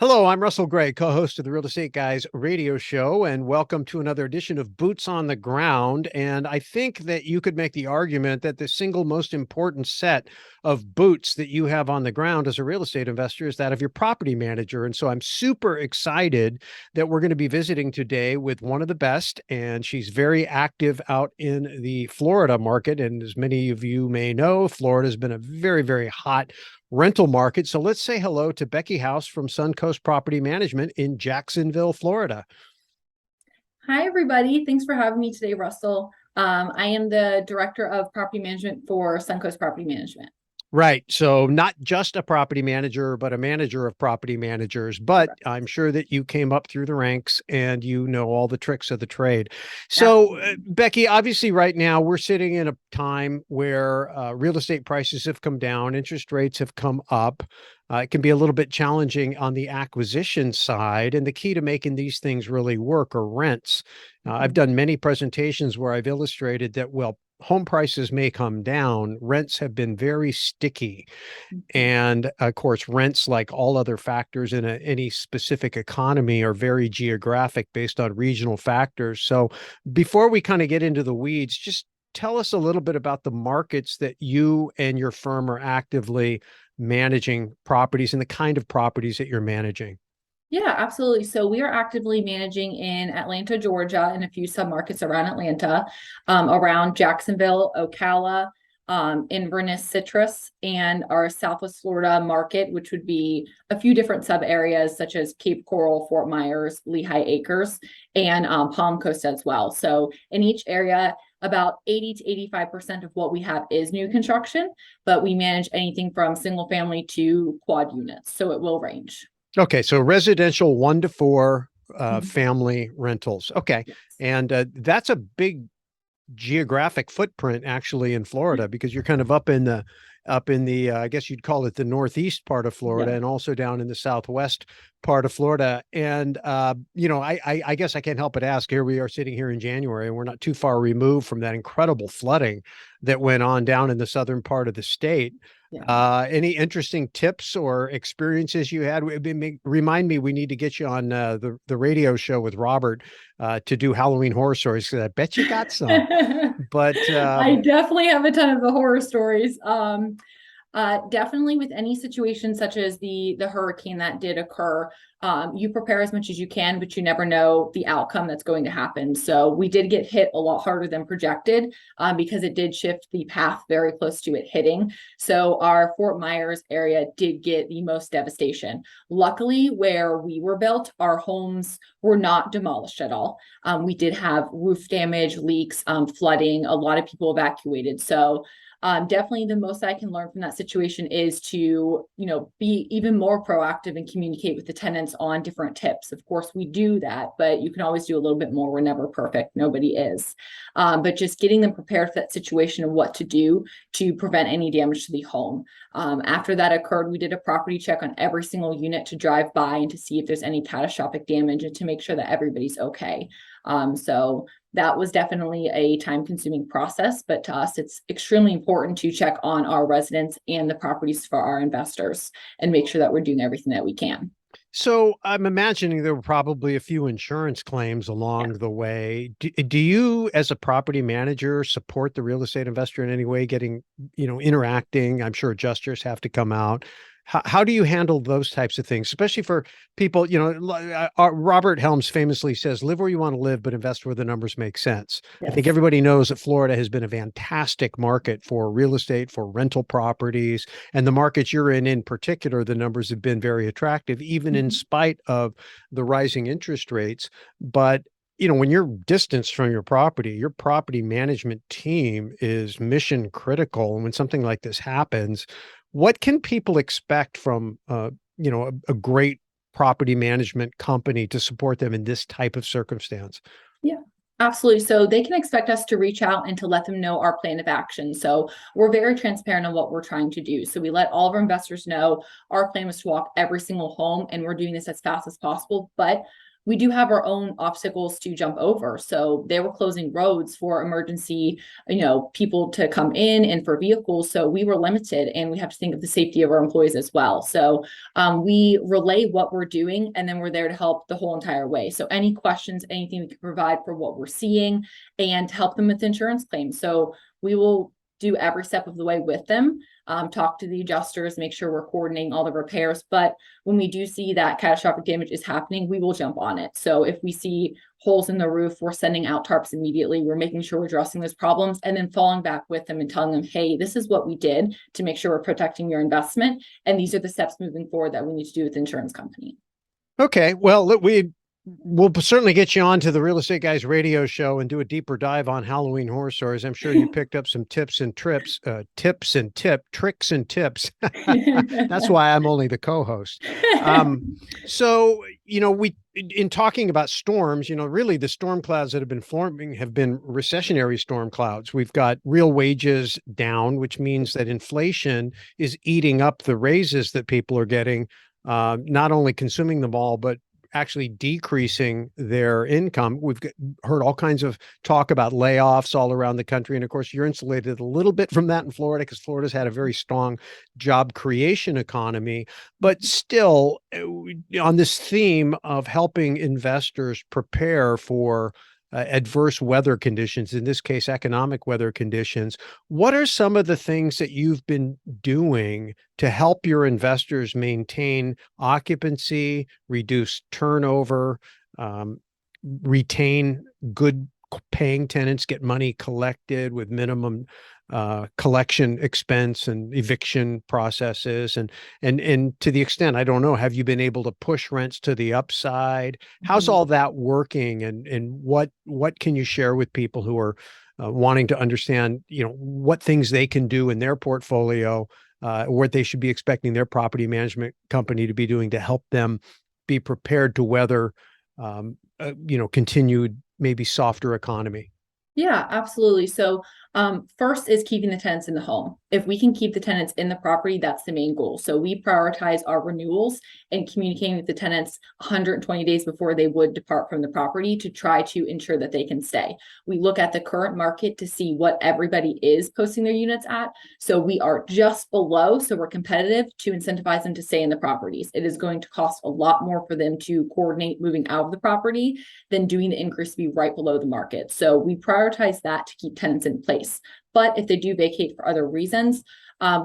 Hello, I'm Russell Gray, co-host of the Real Estate Guys radio show, and welcome to another edition of Boots on the Ground. And I think that you could make the argument that the single most important set of boots that you have on the ground as a real estate investor is that of your property manager. And so I'm super excited that we're going to be visiting today with one of the best, and she's very active out in the Florida market. And as many of you may know, Florida has been a very, very hot rental market. So let's say hello to Becky House from Suncoast Property Management in Jacksonville, Florida. Hi, everybody. Thanks for having me today, Russell. I am the Director of Property Management for Suncoast Property Management. Right. So not just a property manager, but a manager of property managers. But Correct. I'm sure that you came up through the ranks and you know all the tricks of the trade. So, Absolutely. Becky, obviously, right now we're sitting in a time where real estate prices have come down, interest rates have come up. It can be a little bit challenging on the acquisition side. And the key to making these things really work are rents. I've Mhm. done many presentations where I've illustrated that, well, home prices may come down, rents have been very sticky. Mhm. And of course, rents, like all other factors in any specific economy, are very geographic based on regional factors. So before we kind of get into the weeds, just tell us a little bit about the markets that you and your firm are actively managing properties and the kind of properties that you're managing. Yeah, absolutely. So we are actively managing in Atlanta, Georgia, and a few submarkets around Atlanta, around Jacksonville, Ocala, Inverness, Citrus, and our Southwest Florida market, which would be a few different sub areas such as Cape Coral, Fort Myers, Lehigh Acres, and Palm Coast as well. So in each area, about 80 to 85% of what we have is new construction, but we manage anything from single family to quad units. So it will range. Okay, so residential 1 to 4 Mhm. family rentals. Okay, Yes. and that's a big geographic footprint actually in Florida because you're kind of up in the I guess you'd call it the northeast part of Florida Yeah. and also down in the southwest part of Florida. And I guess I can't help but ask, here we are sitting here in January and we're not too far removed from that incredible flooding that went on down in the southern part of the state. Yeah. Any interesting tips or experiences you had? Remind me, we need to get you on the radio show with Robert to do Halloween horror stories because I bet you got some. But I definitely have a ton of the horror stories. Definitely with any situation such as the hurricane that did occur, you prepare as much as you can, but you never know the outcome that's going to happen. So we did get hit a lot harder than projected because it did shift the path very close to it hitting. So our Fort Myers area did get the most devastation. Luckily, where we were built, our homes were not demolished at all. We did have roof damage, leaks, flooding, a lot of people evacuated. So definitely the most I can learn from that situation is to, be even more proactive and communicate with the tenants on different tips. Of course, we do that, but you can always do a little bit more. We're never perfect. Nobody is. But just getting them prepared for that situation and what to do to prevent any damage to the home. After that occurred, we did a property check on every single unit to drive by and to see if there's any catastrophic damage and to make sure that everybody's okay. So that was definitely a time consuming process, but to us, it's extremely important to check on our residents and the properties for our investors and make sure that we're doing everything that we can. so I'm imagining there were probably a few insurance claims Yeah. along the way. Do you, as a property manager, support the real estate investor in any way, interacting? I'm sure adjusters have to come out. How do you handle those types of things, especially for people, Robert Helms famously says, live where you want to live, but invest where the numbers make sense. I think Yes. everybody knows that Florida has been a fantastic market for real estate, for rental properties, and the markets you're in particular, the numbers have been very attractive, even in Mhm. spite of the rising interest rates. But when you're distanced from your property management team is mission critical. And when something like this happens, what can people expect from a great property management company to support them in this type of circumstance? Yeah. Absolutely. So they can expect us to reach out and to let them know our plan of action. So we're very transparent on what we're trying to do. So we let all of our investors know our plan is to walk every single home, and we're doing this as fast as possible. But we do have our own obstacles to jump over. So they were closing roads for emergency, people to come in and for vehicles. So we were limited, and we have to think of the safety of our employees as well. So we relay what we're doing, and then we're there to help the whole entire way. So any questions, anything we can provide for what we're seeing, and help them with insurance claims. So we will do every step of the way with them, talk to the adjusters, make sure we're coordinating all the repairs. But when we do see that catastrophic damage is happening, we will jump on it. So if we see holes in the roof, we're sending out tarps immediately. We're making sure we're addressing those problems, and then falling back with them and telling them, hey, this is what we did to make sure we're protecting your investment. And these are the steps moving forward that we need to do with the insurance company. Okay. Well, look, we'll certainly get you on to the Real Estate Guys radio show and do a deeper dive on Halloween horror stories. I'm sure you picked up some tricks and tips. That's why I'm only the co-host. So, in talking about storms, really the storm clouds that have been forming have been recessionary storm clouds. We've got real wages down, which means that inflation is eating up the raises that people are getting, not only consuming them all, but actually decreasing their income. We've heard all kinds of talk about layoffs all around the country. And of course, you're insulated a little bit from that in Florida, because Florida's had a very strong job creation economy. But still, on this theme of helping investors prepare for adverse weather conditions, in this case, economic weather conditions, what are some of the things that you've been doing to help your investors maintain occupancy, reduce turnover, retain good paying tenants, get money collected with minimum collection expense and eviction processes, and to the extent, I don't know, have you been able to push rents to the upside? How's all that working, and what can you share with people who are wanting to understand, what things they can do in their portfolio, what they should be expecting their property management company to be doing to help them be prepared to weather continued maybe softer economy? Yeah, absolutely. So first is keeping the tenants in the home. If we can keep the tenants in the property, that's the main goal. So we prioritize our renewals and communicating with the tenants 120 days before they would depart from the property to try to ensure that they can stay. We look at the current market to see what everybody is posting their units at. So we are just below, so we're competitive to incentivize them to stay in the properties. It is going to cost a lot more for them to coordinate moving out of the property than doing the increase to be right below the market. So we prioritize that to keep tenants in place. But if they do vacate for other reasons,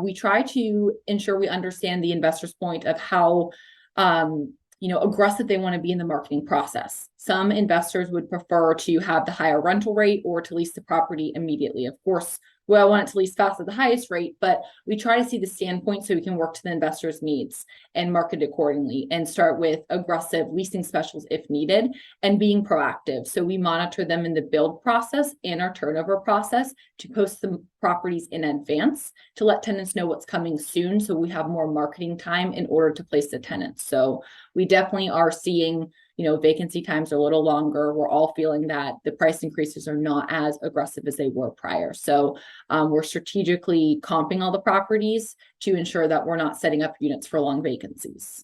we try to ensure we understand the investor's point of how aggressive they want to be in the marketing process. Some investors would prefer to have the higher rental rate or to lease the property immediately. Of course, I want it to lease fast at the highest rate, but we try to see the standpoint so we can work to the investor's needs and market accordingly, and start with aggressive leasing specials if needed, and being proactive. So we monitor them in the build process and our turnover process to post the properties in advance to let tenants know what's coming soon, so we have more marketing time in order to place the tenants. So we definitely are seeing vacancy times are a little longer. We're all feeling that the price increases are not as aggressive as they were prior. So we're strategically comping all the properties to ensure that we're not setting up units for long vacancies.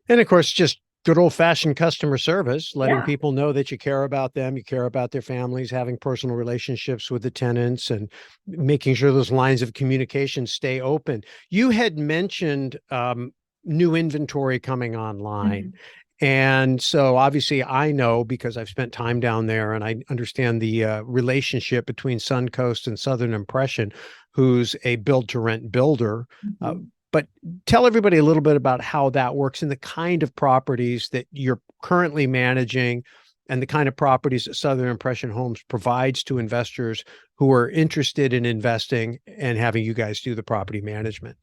And of course, just good old fashioned customer service, letting Yeah. people know that you care about them, you care about their families, having personal relationships with the tenants, and making sure those lines of communication stay open. You had mentioned new inventory coming online. Mm-hmm. And so obviously I know, because I've spent time down there, and I understand the relationship between Suncoast and Southern Impression, who's a build to rent builder. Mm-hmm. But tell everybody a little bit about how that works and the kind of properties that you're currently managing, and the kind of properties that Southern Impression Homes provides to investors who are interested in investing and having you guys do the property management.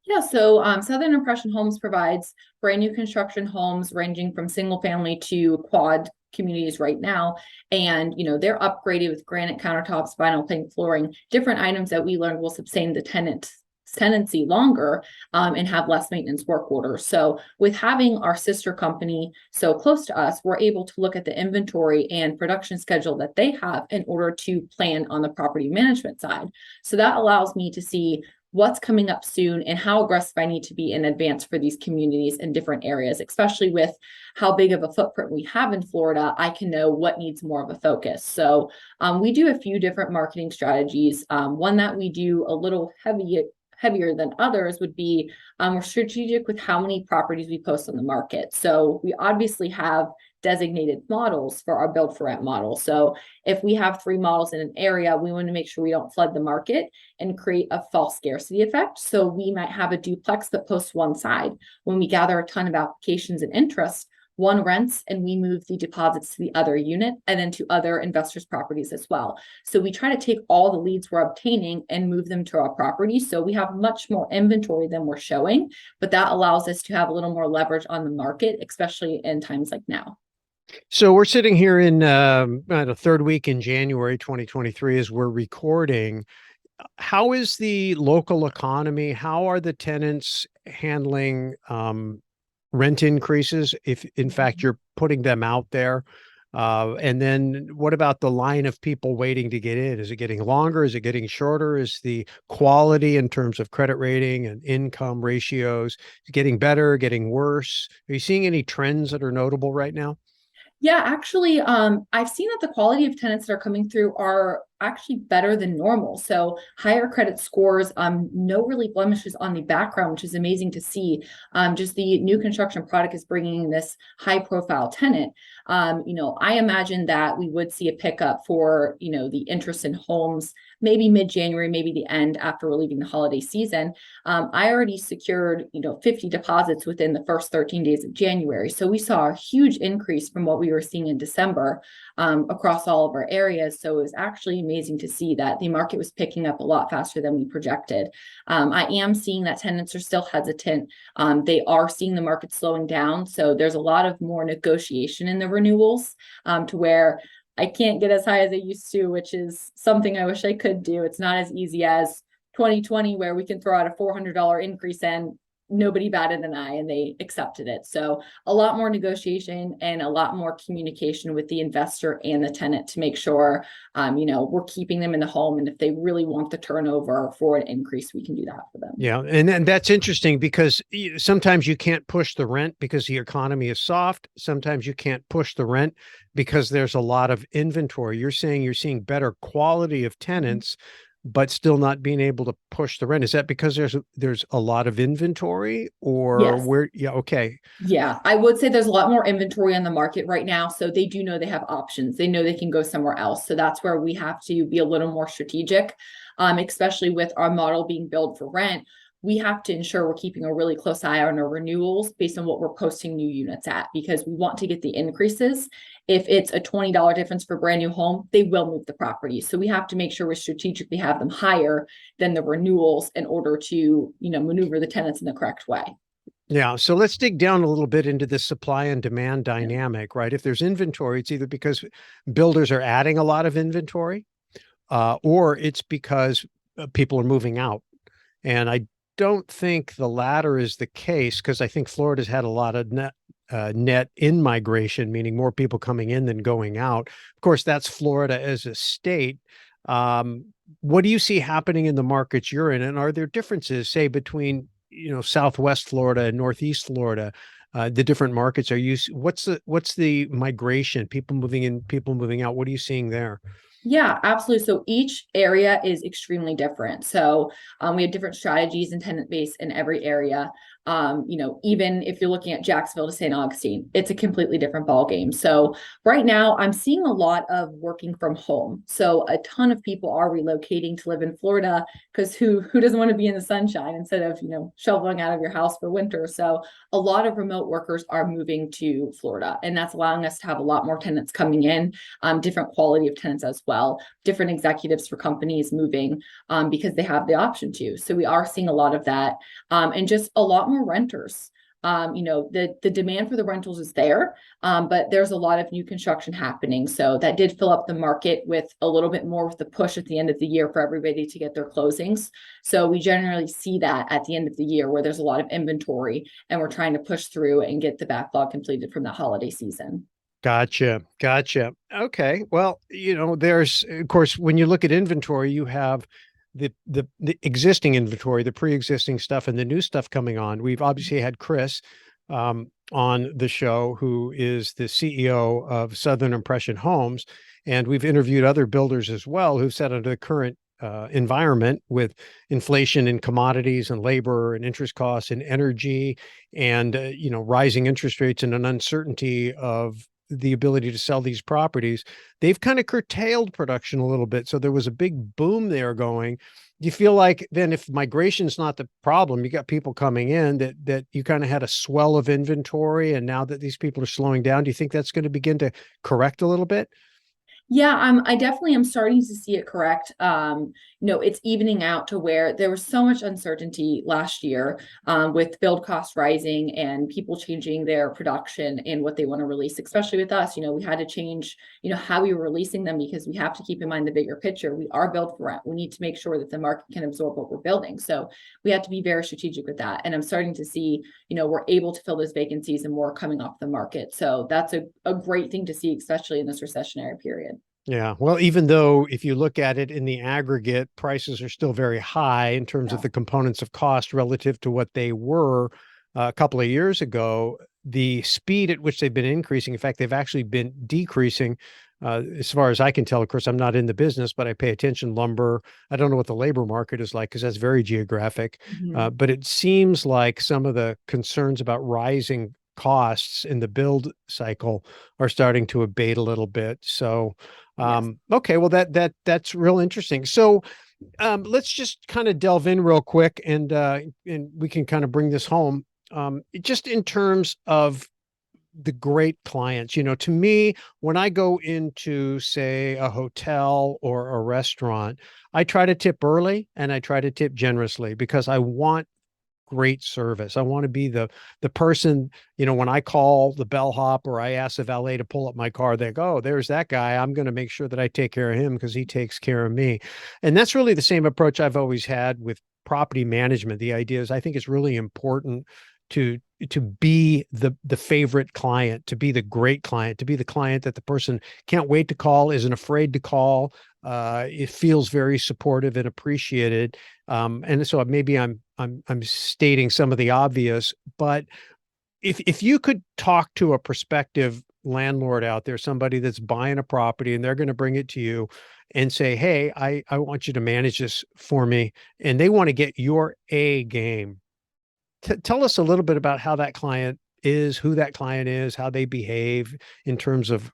Yeah, so Southern Impression Homes provides brand new construction homes ranging from single family to quad communities right now. And, they're upgraded with granite countertops, vinyl plank flooring, different items that we learned will sustain the tenancy longer, and have less maintenance work orders. So with having our sister company so close to us, we're able to look at the inventory and production schedule that they have in order to plan on the property management side. So that allows me to see what's coming up soon and how aggressive I need to be in advance for these communities in different areas, especially with how big of a footprint we have in Florida. I can know what needs more of a focus. So we do a few different marketing strategies. One that we do a little heavier than others would be we're strategic with how many properties we post on the market. So we obviously have designated models for our build for rent model. So if we have 3 models in an area, we want to make sure we don't flood the market and create a false scarcity effect. So we might have a duplex that posts one side. When we gather a ton of applications and interest, one rents and we move the deposits to the other unit and then to other investors' properties as well. So we try to take all the leads we're obtaining and move them to our property. So we have much more inventory than we're showing, but that allows us to have a little more leverage on the market, especially in times like now. So we're sitting here in the third week in January 2023 as we're recording. How is the local economy? How are the tenants handling rent increases if in fact you're putting them out there? And then what about the line of people waiting to get in? Is it getting longer? Is it getting shorter? Is the quality in terms of credit rating and income ratios getting better, getting worse? Are you seeing any trends that are notable right now? Yeah, actually, I've seen that the quality of tenants that are coming through are actually better than normal. So higher credit scores, no really blemishes on the background, which is amazing to see. Just the new construction product is bringing this high profile tenant. I imagine that we would see a pickup for, the interest in homes, maybe mid-January, maybe the end after we're leaving the holiday season. I already secured, 50 deposits within the first 13 days of January. So we saw a huge increase from what we were seeing in December across all of our areas. So it was actually amazing to see that the market was picking up a lot faster than we projected. I am seeing that tenants are still hesitant. They are seeing the market slowing down. So there's a lot of more negotiation in the renewals to where I can't get as high as I used to, which is something I wish I could do. It's not as easy as 2020 where we can throw out a $400 increase and nobody batted an eye and they accepted it. So a lot more negotiation and a lot more communication with the investor and the tenant to make sure, we're keeping them in the home. And if they really want the turnover for an increase, we can do that for them. Yeah, and then that's interesting because sometimes you can't push the rent because the economy is soft. Sometimes you can't push the rent because there's a lot of inventory. You're saying you're seeing better quality of tenants, but still not being able to push the rent. Is that because there's a lot of inventory or Yes. where? Yeah, okay. Yeah, I would say there's a lot more inventory on the market right now. So they do know they have options. They know they can go somewhere else. So that's where we have to be a little more strategic, especially with our model being built for rent. We have to ensure we're keeping a really close eye on our renewals based on what we're posting new units at, because we want to get the increases. If it's a $20 difference for a brand new home, they will move the property. So we have to make sure we strategically have them higher than the renewals in order to, maneuver the tenants in the correct way. Yeah. So let's dig down a little bit into the supply and demand dynamic, right? If there's inventory, it's either because builders are adding a lot of inventory, or it's because people are moving out. And I don't think the latter is the case because I think Florida's had a lot of net in migration, meaning more people coming in than going out. Of course, that's Florida as a state. What do you see happening in the markets you're in? And are there differences, say, between Southwest Florida and Northeast Florida? The different markets what's the migration? People moving in, people moving out. What are you seeing there? Yeah, absolutely. So each area is extremely different. So we have different strategies and tenant base in every area. Even if you're looking at Jacksonville to St. Augustine, it's a completely different ball game. So right now, I'm seeing a lot of working from home. So a ton of people are relocating to live in Florida because who doesn't want to be in the sunshine instead of shoveling out of your house for winter? So a lot of remote workers are moving to Florida, and that's allowing us to have a lot more tenants coming in, different quality of tenants as well, different executives for companies moving because they have the option to. So we are seeing a lot of that, and just a lot more renters. The demand for the rentals is there, but there's a lot of new construction happening. So that did fill up the market with a little bit more with the push at the end of the year for everybody to get their closings. So we generally see that at the end of the year where there's a lot of inventory and we're trying to push through and get the backlog completed from the holiday season. Gotcha. Gotcha. Okay. Well, there's, of course, when you look at inventory, you have the existing inventory, the pre-existing stuff, and the new stuff coming on. We've obviously had Chris on the show, who is the CEO of Southern Impression Homes, and we've interviewed other builders as well who've said under the current environment with inflation in commodities and labor and interest costs and energy and rising interest rates and an uncertainty of the ability to sell these properties, they've kind of curtailed production a little bit. So there was a big boom there going. Do you feel like then if migration's not the problem, you got people coming in that you kind of had a swell of inventory, and now that these people are slowing down, do you think that's going to begin to correct a little bit? Yeah, I definitely am starting to see it correct. It's evening out to where there was so much uncertainty last year, with build costs rising and people changing their production and what they want to release, especially with us. We had to change, how we were releasing them because we have to keep in mind the bigger picture. We are built for rent. We need to make sure that the market can absorb what we're building. So we have to be very strategic with that. And I'm starting to see, we're able to fill those vacancies and more coming off the market. So that's a great thing to see, especially in this recessionary period. Yeah. Well, even though if you look at it in the aggregate, prices are still very high in terms of Yeah. the components of cost relative to what they were a couple of years ago, the speed at which they've been increasing, in fact, they've actually been decreasing. As far as I can tell, of course, I'm not in the business, but I pay attention. Lumber, I don't know what the labor market is like because that's very geographic. Mhm. But it seems like some of the concerns about rising costs in the build cycle are starting to abate a little bit. So, Yes. okay, well that's real interesting. So let's just kind of delve in real quick and we can kind of bring this home. Just in terms of the great clients, to me, when I go into, say, a hotel or a restaurant, I try to tip early and I try to tip generously because I want great service. I want to be the person, when I call the bellhop or I ask the valet to pull up my car, they go, oh, there's that guy. I'm going to make sure that I take care of him because he takes care of me. And that's really the same approach I've always had with property management. The idea is I think it's really important to be the favorite client, to be the great client, to be the client that the person can't wait to call, isn't afraid to call. It feels very supportive and appreciated. And so maybe I'm stating some of the obvious, but if you could talk to a prospective landlord out there, somebody that's buying a property and they're going to bring it to you and say, hey, I want you to manage this for me, and they want to get your A game. Tell us a little bit about how that client is, who that client is, how they behave in terms of,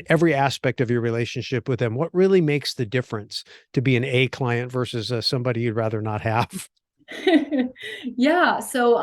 every aspect of your relationship with them. What really makes the difference to be an A client versus somebody you'd rather not have? Yeah. So,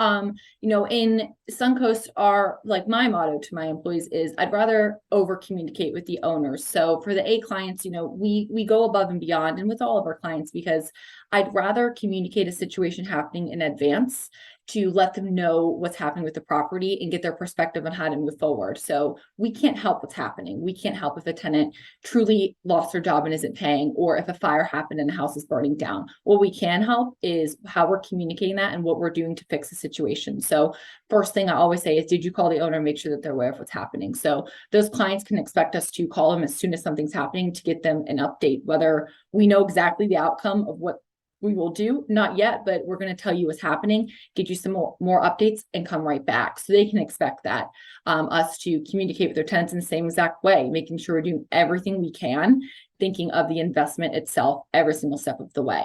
in Suncoast, our like my motto to my employees is I'd rather over communicate with the owners. So for the A clients, we go above and beyond, and with all of our clients, because I'd rather communicate a situation happening in advance to let them know what's happening with the property and get their perspective on how to move forward. So we can't help what's happening. We can't help if a tenant truly lost their job and isn't paying, or if a fire happened and the house is burning down. What we can help is how we're communicating that and what we're doing to fix the situation. So first thing I always say is, did you call the owner and make sure that they're aware of what's happening? So those clients can expect us to call them as soon as something's happening to get them an update, whether we know exactly the outcome of what we will do, not yet, but we're going to tell you what's happening, get you some more updates, and come right back. So they can expect that, us to communicate with their tenants in the same exact way, making sure we're doing everything we can, thinking of the investment itself every single step of the way.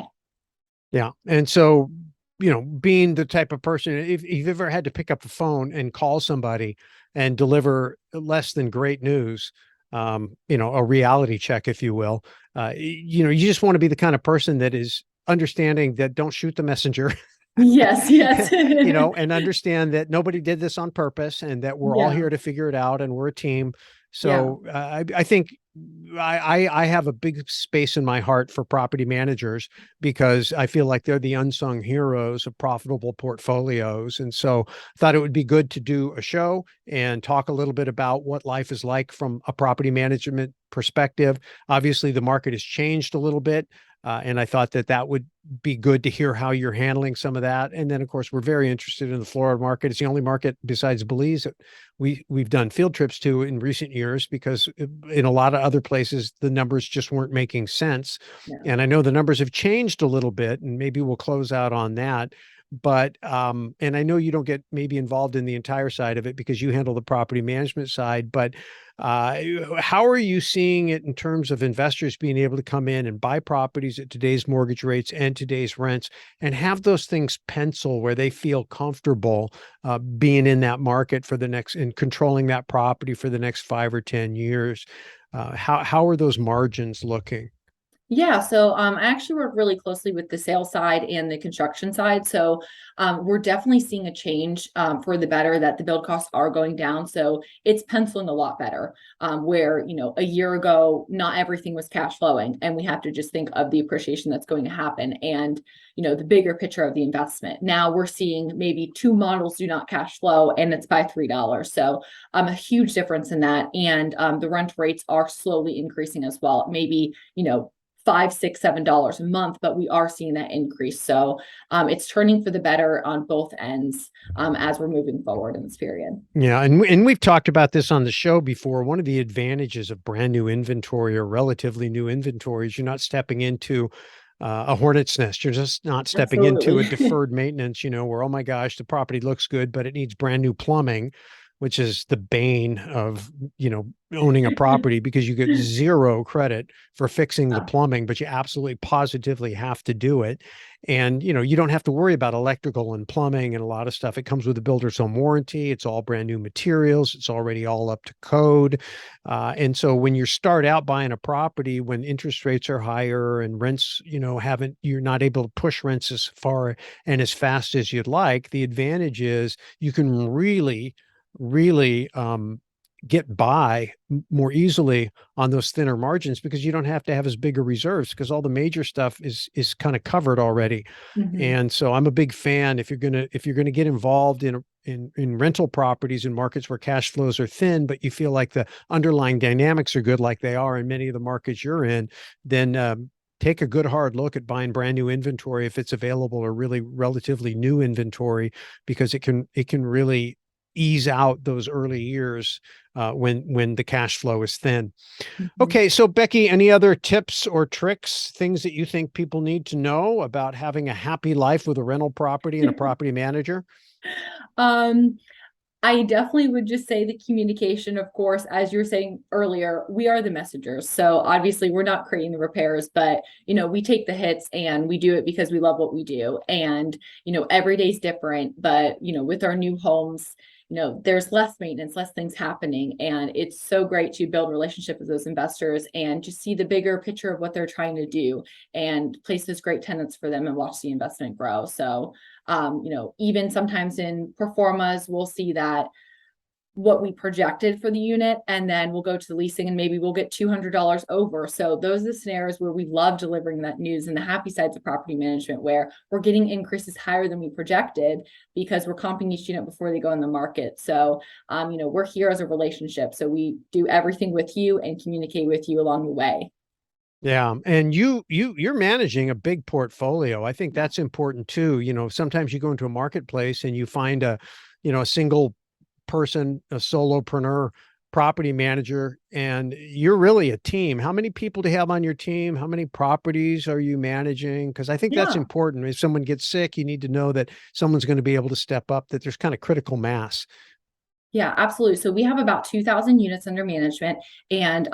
Yeah. And so, being the type of person, if you've ever had to pick up the phone and call somebody and deliver less than great news, a reality check, if you will, you just want to be the kind of person that is understanding that don't shoot the messenger. Yes, yes. And understand that nobody did this on purpose and that we're all Yeah, here to figure it out and we're a team. yeah. So I think I have a big space in my heart for property managers because I feel like they're the unsung heroes of profitable portfolios. And so I thought it would be good to do a show and talk a little bit about what life is like from a property management perspective. Obviously, the market has changed a little bit. And I thought that that would be good to hear how you're handling some of that. And then, of course, we're very interested in the Florida market. It's the only market besides Belize that we've done field trips to in recent years, because in a lot of other places, the numbers just weren't making sense. Yeah. And I know the numbers have changed a little bit, and maybe we'll close out on that. But and I know you don't get maybe involved in the entire side of it because you handle the property management side, but uh, how are you seeing it in terms of investors being able to come in and buy properties at today's mortgage rates and today's rents and have those things pencil where they feel comfortable being in that market for the next and controlling that property for the next 5 or 10 years? How are those margins looking? Yeah, so I actually work really closely with the sales side and the construction side. So we're definitely seeing a change for the better, that the build costs are going down. So it's penciling a lot better. Where, a year ago, not everything was cash flowing, and we have to just think of the appreciation that's going to happen and, the bigger picture of the investment. Now we're seeing maybe two models do not cash flow and it's by $3. So a huge difference in that. And the rent rates are slowly increasing as well. Maybe, $5, $6, $7 a month, but we are seeing that increase. So it's turning for the better on both ends as we're moving forward in this period. Yeah, and we've talked about this on the show before. One of the advantages of brand new inventory or relatively new inventory is you're not stepping into a hornet's nest. You're just not stepping into a Absolutely. deferred maintenance, where, oh my gosh, the property looks good, but it needs brand new plumbing, which is the bane of, owning a property, because you get zero credit for fixing the Oh, plumbing, but you absolutely positively have to do it. And, you don't have to worry about electrical and plumbing and a lot of stuff. It comes with a builder's own warranty. It's all brand new materials. It's already all up to code. And so when you start out buying a property, when interest rates are higher and rents, you're not able to push rents as far and as fast as you'd like, the advantage is you can really get by more easily on those thinner margins, because you don't have to have as big a reserves, because all the major stuff is kind of covered already. mhm. And so I'm a big fan, if you're gonna get involved in rental properties in markets where cash flows are thin, but you feel like the underlying dynamics are good, like they are in many of the markets you're in, then take a good hard look at buying brand new inventory if it's available, or really relatively new inventory, because it can really ease out those early years when the cash flow is thin. Mhm. Okay, so Becky, any other tips or tricks, things that you think people need to know about having a happy life with a rental property and a property manager? Um, I definitely would just say the communication, of course, as you were saying earlier, we are the messengers. So obviously we're not creating the repairs, but we take the hits and we do it because we love what we do. And, every day's different, but with our new homes, there's less maintenance, less things happening. And it's so great to build a relationship with those investors and just see the bigger picture of what they're trying to do and place those great tenants for them and watch the investment grow. So even sometimes in performas, we'll see that what we projected for the unit, and then we'll go to the leasing and maybe we'll get $200 over. So those are the scenarios where we love delivering that news, and the happy sides of property management, where we're getting increases higher than we projected because we're comping each unit before they go in the market. So, we're here as a relationship. So we do everything with you and communicate with you along the way. Yeah, and you're managing a big portfolio. I think Yeah. that's important too. Sometimes you go into a marketplace and you find a single person, a solopreneur property manager, and you're really a team. How many people do you have on your team? How many properties are you managing? Because I think that's Yeah. important. If someone gets sick, you need to know that someone's going to be able to step up, that there's kind of critical mass. Yeah, absolutely. So we have about 2,000 units under management and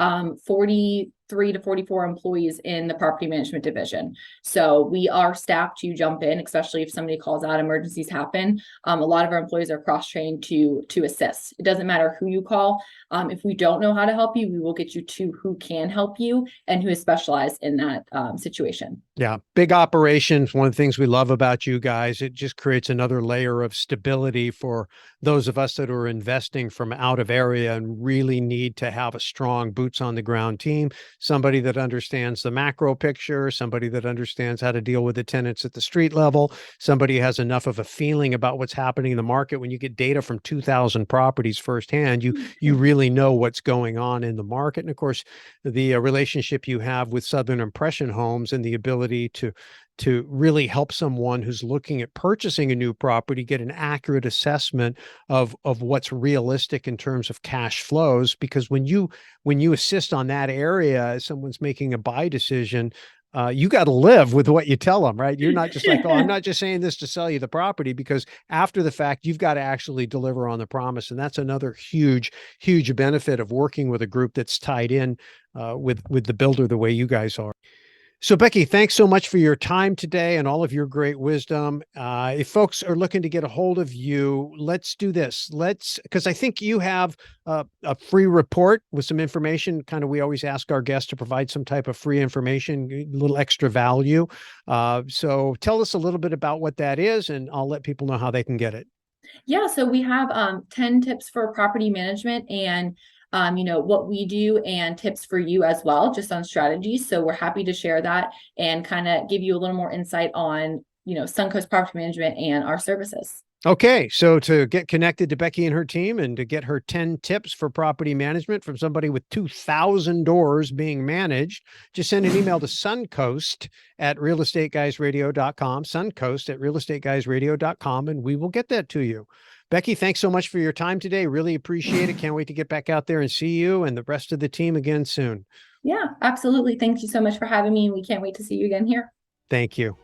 43 to 44 employees in the property management division. So we are staffed to jump in, especially if somebody calls out, emergencies happen. A lot of our employees are cross-trained to assist. It doesn't matter who you call. If we don't know how to help you, we will get you to who can help you and who is specialized in that situation. Yeah, big operations. One of the things we love about you guys, it just creates another layer of stability for those of us that are investing from out of area and really need to have a strong boots on the ground team. somebody that understands the macro picture, somebody that understands how to deal with the tenants at the street level, somebody has enough of a feeling about what's happening in the market. When you get data from 2,000 properties firsthand, you really know what's going on in the market. And of course, the relationship you have with Southern Impression Homes and the ability to really help someone who's looking at purchasing a new property get an accurate assessment of what's realistic in terms of cash flows. Because when you assist on that area as someone's making a buy decision, you got to live with what you tell them, right? You're not just like, oh, I'm not just saying this to sell you the property, because after the fact, you've got to actually deliver on the promise. And that's another huge, huge benefit of working with a group that's tied in with the builder the way you guys are. So, Becky, thanks so much for your time today and all of your great wisdom. If folks are looking to get a hold of you, let's do this. Because I think you have a free report with some information. Kind of, we always ask our guests to provide some type of free information, a little extra value. So tell us a little bit about what that is, and I'll let people know how they can get it. Yeah, so we have 10 tips for property management and what we do and tips for you as well, just on strategies. So we're happy to share that and kind of give you a little more insight on, Suncoast Property Management and our services. Okay, so to get connected to Becky and her team and to get her 10 tips for property management from somebody with 2,000 doors being managed, just send an email to Suncoast at realestateguysradio.com, Suncoast at realestateguysradio.com, and we will get that to you. Becky, thanks so much for your time today. Really appreciate it. Can't wait to get back out there and see you and the rest of the team again soon. Yeah, absolutely. Thank you so much for having me. We can't wait to see you again here. Thank you.